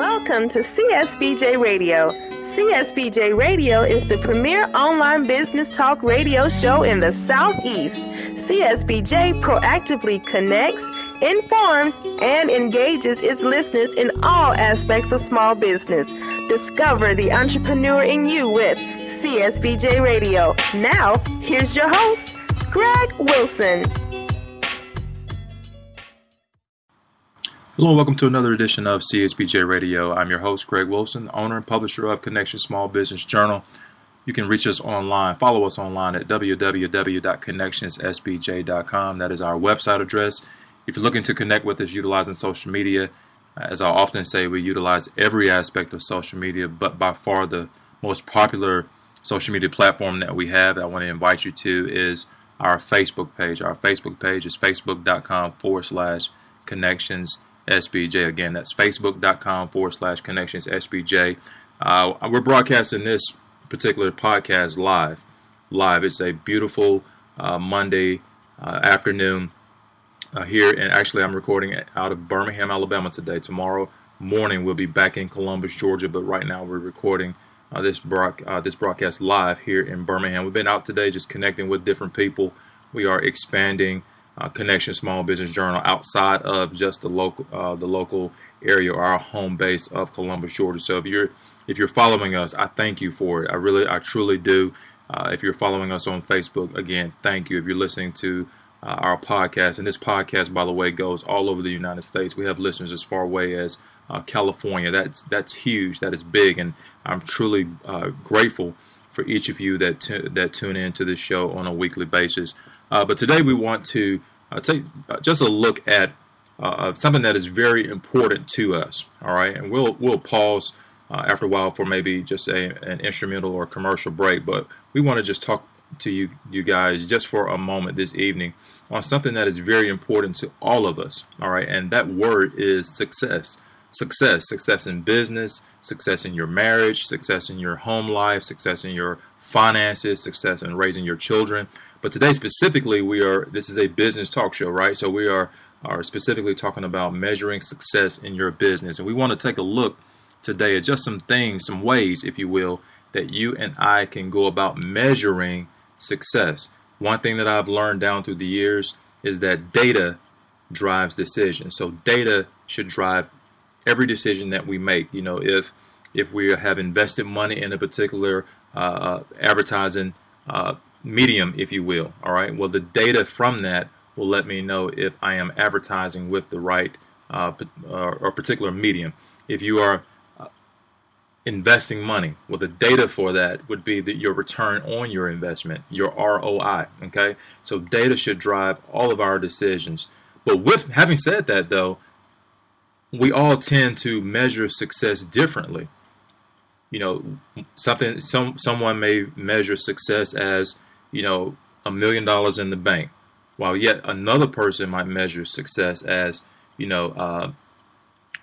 Welcome to CSBJ Radio. CSBJ Radio is the premier online business talk radio show in the Southeast. CSBJ proactively connects, informs, and engages its listeners in all aspects of small business. Discover the entrepreneur in you with CSBJ Radio. Now, here's your host, Greg Wilson. Hello and welcome to another edition of CSBJ Radio. I'm your host, Greg Wilson, owner and publisher of Connection Small Business Journal. You can reach us online. Follow us online at www.connectionssbj.com. That is our website address. If you're looking to connect with us utilizing social media, as I often say, we utilize every aspect of social media, but by far the most popular social media platform that we have that I want to invite you to is our Facebook page. Our Facebook page is facebook.com/connectionssbj. Again, that's facebook.com/connectionssbj. We're broadcasting this particular podcast live. It's a beautiful Monday afternoon here, and actually I'm recording out of Birmingham, Alabama today. Tomorrow morning we'll be back in Columbus, Georgia, but right now we're recording this broadcast live here in Birmingham. We've been out today just connecting with different people. We are expanding Connection Small Business Journal outside of just the local area or our home base of Columbus, Georgia. So if you're following us, I thank you for it. I truly do. If you're following us on Facebook, again, thank you. If you're listening to our podcast, and this podcast, by the way, goes all over the United States. We have listeners as far away as California. That's huge. That is big, and I'm truly grateful for each of you that tune in to this show on a weekly basis. But today we want to take just a look at something that is very important to us. All right, and we'll pause after a while for maybe just an instrumental or commercial break. But we want to just talk to you guys just for a moment this evening on something that is very important to all of us. All right, and that word is success. Success in business, success in your marriage, success in your home life, success in your finances, success in raising your children. But today specifically, this is a business talk show, right? So we are specifically talking about measuring success in your business. And we want to take a look today at just some ways, if you will, that you and I can go about measuring success. One thing that I've learned down through the years is that data drives decisions. So data should drive every decision that we make. You know, if we have invested money in a particular advertising medium, if you will, all right, well, the data from that will let me know if I am advertising with the right or particular medium. If you are investing money, well, the data for that would be your return on your investment, your ROI, okay? So data should drive all of our decisions. But with having said that, though, we all tend to measure success differently. You know, someone may measure success as, you know, $1 million in the bank, while yet another person might measure success as, you know,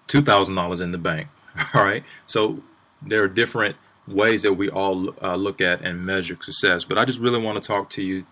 $2,000 in the bank. All right, so there are different ways that we all look at and measure success. But I just really want to talk to you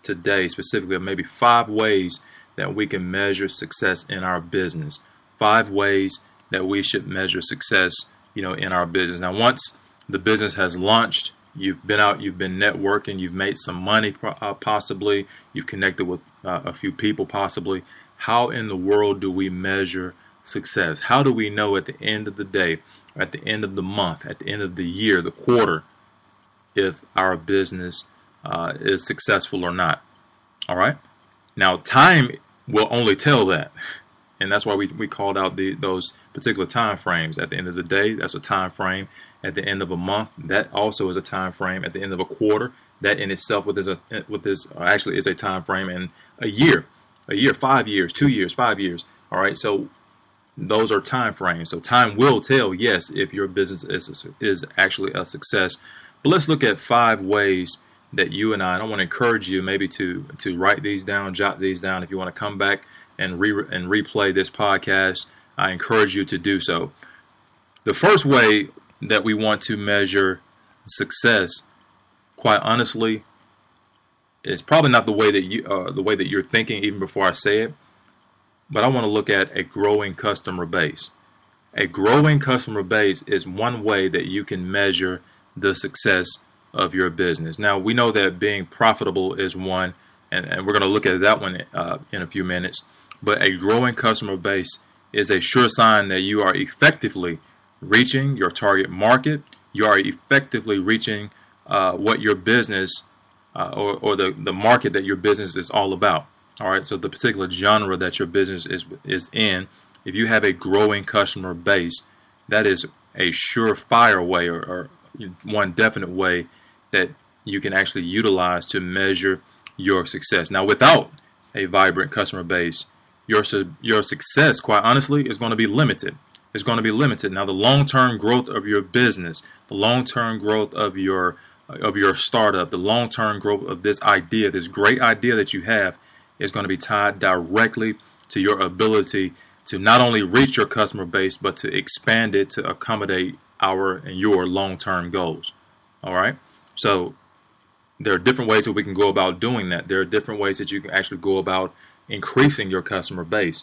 today specifically maybe 5 ways that we can measure success in our business. 5 ways that we should measure success, you know, in our business. Now, once the business has launched, you've been out, you've been networking, you've made some money possibly, you've connected with a few people possibly. How in the world do we measure success? How do we know at the end of the day, at the end of the month, at the end of the year, the quarter, if our business is successful or not? All right. Now, time will only tell that. And that's why we called out those particular time frames. At the end of the day, that's a time frame. At the end of a month, that also is a time frame. At the end of a quarter, that in itself is a time frame. And a year, 5 years, 2 years, 5 years. All right, so those are time frames. So time will tell, yes, if your business is actually a success. But let's look at 5 ways that you and I want to encourage you maybe to write these down, jot these down. If you want to come back and replay this podcast, I encourage you to do so. The first way that we want to measure success, quite honestly, is probably not the way that you're thinking even before I say it, but I want to look at a growing customer base. a growing customer base is one way that you can measure the success of your business. Now, we know that being profitable is one, and we're going to look at that one in a few minutes. But a growing customer base is a sure sign that you are effectively reaching your target market. You are effectively reaching what your business or the market that your business is all about. All right, so the particular genre that your business is in, if you have a growing customer base, that is a surefire way or one definite way that you can actually utilize to measure your success. Now, without a vibrant customer base, your success, quite honestly, is going to be limited. It's going to be limited. Now, the long-term growth of your business, the long-term growth of your startup, the long-term growth of this idea, this great idea that you have, is going to be tied directly to your ability to not only reach your customer base, but to expand it to accommodate our and your long-term goals. All right? So there are different ways that we can go about doing that. There are different ways that you can actually go about increasing your customer base.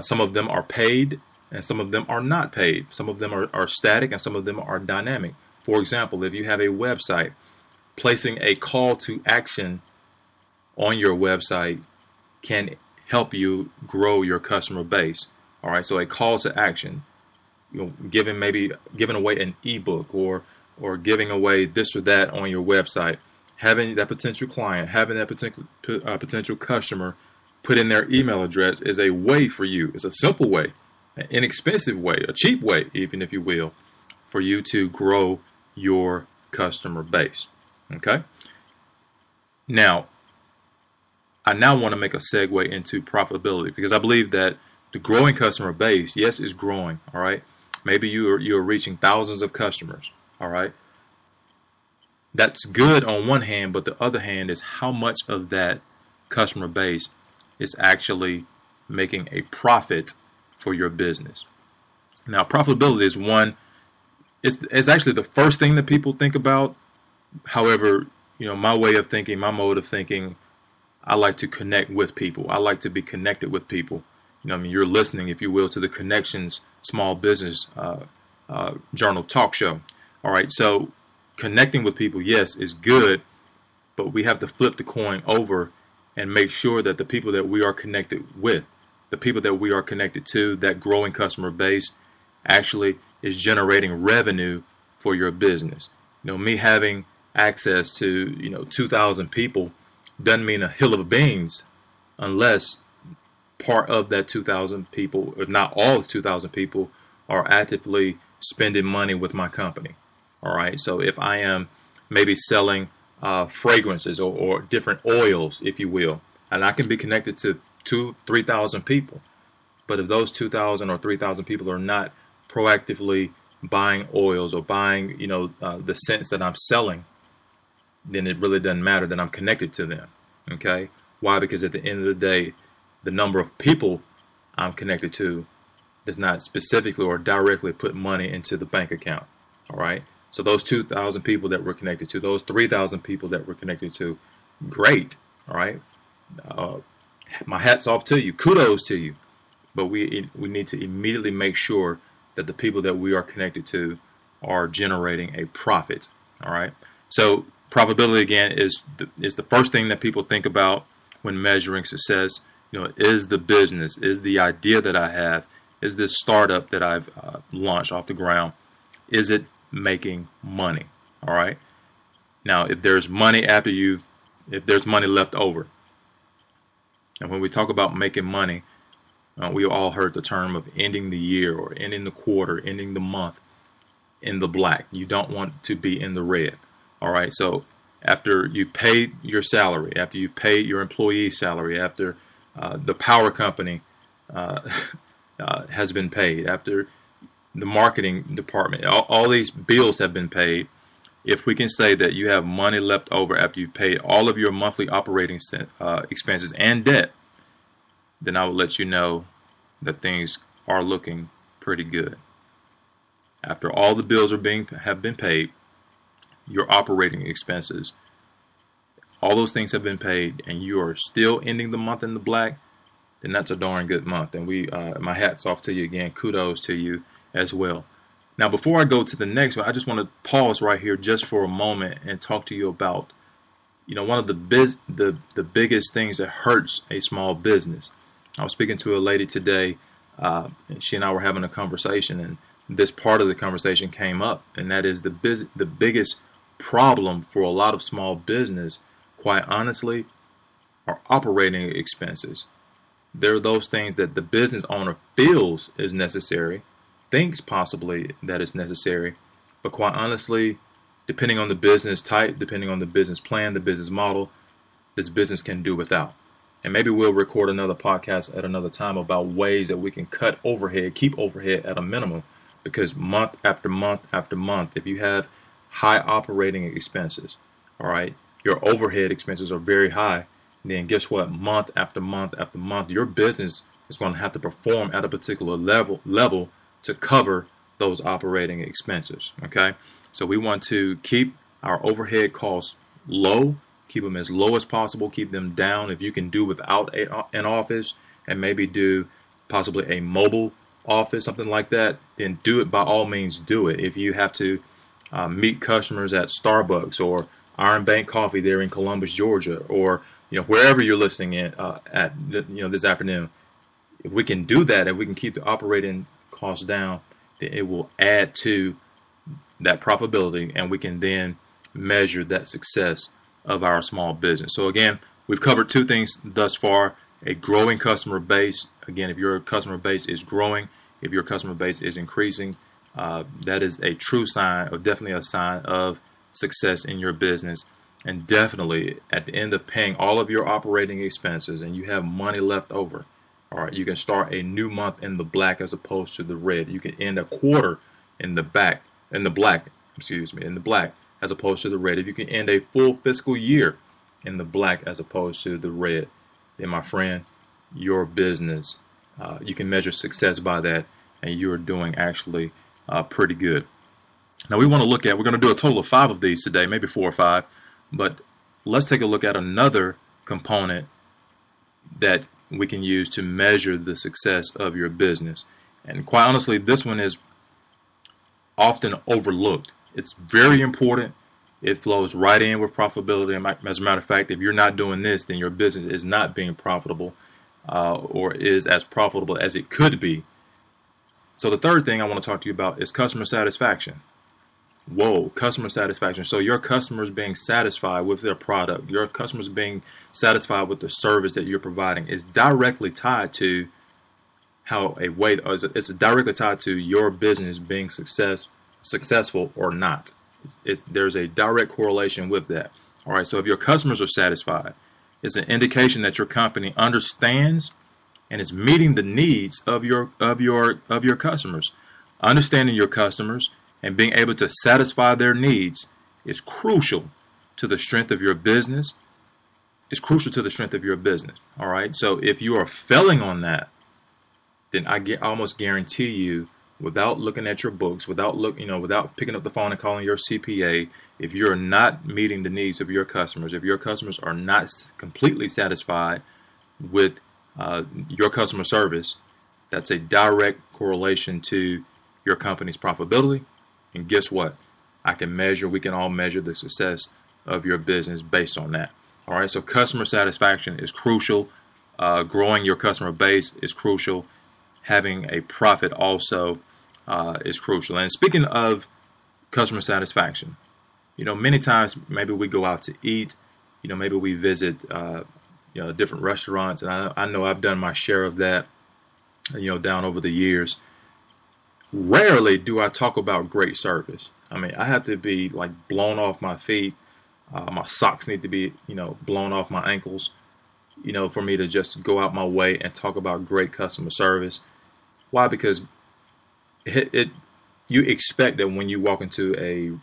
Some of them are paid and some of them are not paid. Some of them are static and some of them are dynamic. For example, if you have a website, placing a call to action on your website can help you grow your customer base. All right, so a call to action, giving away an ebook or giving away this or that on your website, having that potential client, having that potential customer put in their email address is a way for you. It's a simple way, an inexpensive way, a cheap way, even if you will, for you to grow your customer base. Okay. Now, I want to make a segue into profitability because I believe that the growing customer base, yes, is growing. All right. Maybe you're reaching thousands of customers. All right. That's good on one hand, but the other hand is how much of that customer base is actually making a profit for your business. Now, profitability is one. It's actually the first thing that people think about. However, my way of thinking, my mode of thinking, I like to connect with people. I like to be connected with people. You're listening, if you will, to the Connections Small Business Journal talk show. All right, so connecting with people, yes, is good, but we have to flip the coin over and make sure that the people that we are connected with, the people that we are connected to, that growing customer base, actually is generating revenue for your business. Me having access to 2,000 people doesn't mean a hill of beans unless part of that 2,000 people, if not all of 2,000 people, are actively spending money with my company. All right. So if I am maybe selling fragrances or different oils, if you will, and I can be connected to 3,000 people, but if those 2,000 or 3,000 people are not proactively buying oils or buying, the scents that I'm selling, then it really doesn't matter that I'm connected to them. Okay. Why? Because at the end of the day, the number of people I'm connected to does not specifically or directly put money into the bank account. All right. So those 2,000 people that we're connected to, those 3,000 people that we're connected to, great. All right. My hat's off to you. Kudos to you. But we need to immediately make sure that the people that we are connected to are generating a profit. All right. So profitability, again, is the first thing that people think about when measuring success. Is the business, is the idea that I have, is this startup that I've launched off the ground, is it making money? All right. Now, if there's money if there's money left over, and when we talk about making money, we all heard the term of ending the year or ending the quarter, ending the month in the black. You don't want to be in the red. All right. So after you've paid your salary, after you've paid your employee salary, after the power company has been paid, after the marketing department, all these bills have been paid. If we can say that you have money left over after you've paid all of your monthly operating expenses and debt, then I will let you know that things are looking pretty good. After all the bills have been paid, your operating expenses, all those things have been paid, and you are still ending the month in the black, then that's a darn good month. And my hat's off to you again. Kudos to you. as well. Now, before I go to the next one, I just want to pause right here just for a moment and talk to you about, one of the biggest things that hurts a small business. I was speaking to a lady today. She and I were having a conversation, and this part of the conversation came up, and that is the biggest problem for a lot of small business, quite honestly, are operating expenses. There are those things that the business owner feels is necessary, thinks possibly that it's necessary, but quite honestly, depending on the business type, depending on the business plan, the business model, this business can do without. And maybe we'll record another podcast at another time about ways that we can cut overhead, keep overhead at a minimum, because month after month after month, if you have high operating expenses, all right, your overhead expenses are very high, then guess what? Month after month after month, your business is going to have to perform at a particular level to cover those operating expenses. Okay, so we want to keep our overhead costs low, keep them as low as possible, keep them down. If you can do without an office and maybe do possibly a mobile office, something like that, then do it. By all means, do it. If you have to meet customers at Starbucks or Iron Bank Coffee there in Columbus, Georgia, or wherever you're listening in at this afternoon, if we can do that, if we can keep the operating costs down, then it will add to that profitability, and we can then measure that success of our small business. So again, we've covered two things thus far: a growing customer base. Again, if your customer base is growing, if your customer base is increasing, that is a true sign, or definitely a sign of success in your business. And definitely at the end of paying all of your operating expenses and you have money left over, all right, you can start a new month in the black as opposed to the red. You can end a quarter in the black as opposed to the red. If you can end a full fiscal year in the black as opposed to the red, then my friend, your business, you can measure success by that, and you're doing actually pretty good. Now we're going to do a total of 5 of these today, maybe 4 or 5, but let's take a look at another component that we can use to measure the success of your business. And quite honestly, this one is often overlooked. It's very important. It flows right in with profitability. As a matter of fact, if you're not doing this, then your business is not being profitable or is as profitable as it could be. So the third thing I want to talk to you about is customer satisfaction. Whoa, customer satisfaction. So your customers being satisfied with their product, your customers being satisfied with the service that you're providing is directly tied to it's directly tied to your business being successful or not. There's a direct correlation with that. All right, so if your customers are satisfied, it's an indication that your company understands and is meeting the needs of your customers. Understanding your customers and being able to satisfy their needs is crucial to the strength of your business. It's crucial to the strength of your business. All right. So if you are failing on that, then I almost guarantee you, without looking at your books, without picking up the phone and calling your CPA, if you're not meeting the needs of your customers, if your customers are not completely satisfied with your customer service, that's a direct correlation to your company's profitability. And guess what? We can all measure the success of your business based on that. All right, so customer satisfaction is crucial. Growing your customer base is crucial. Having a profit also is crucial. And speaking of customer satisfaction, many times maybe we go out to eat, maybe we visit different restaurants, and I know I've done my share of that, down over the years. Rarely do I talk about great service. I mean, I have to be like blown off my feet. My socks need to be, blown off my ankles, for me to just go out my way and talk about great customer service. Why? Because you expect that when you walk into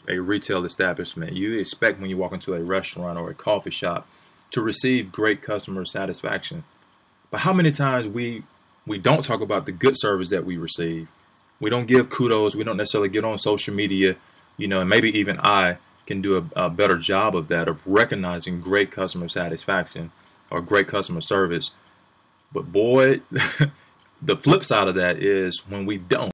a retail establishment, you expect when you walk into a restaurant or a coffee shop to receive great customer satisfaction. But how many times we don't talk about the good service that we receive? We don't give kudos. We don't necessarily get on social media, and maybe even I can do a better job of that, of recognizing great customer satisfaction or great customer service. But boy, the flip side of that is when we don't.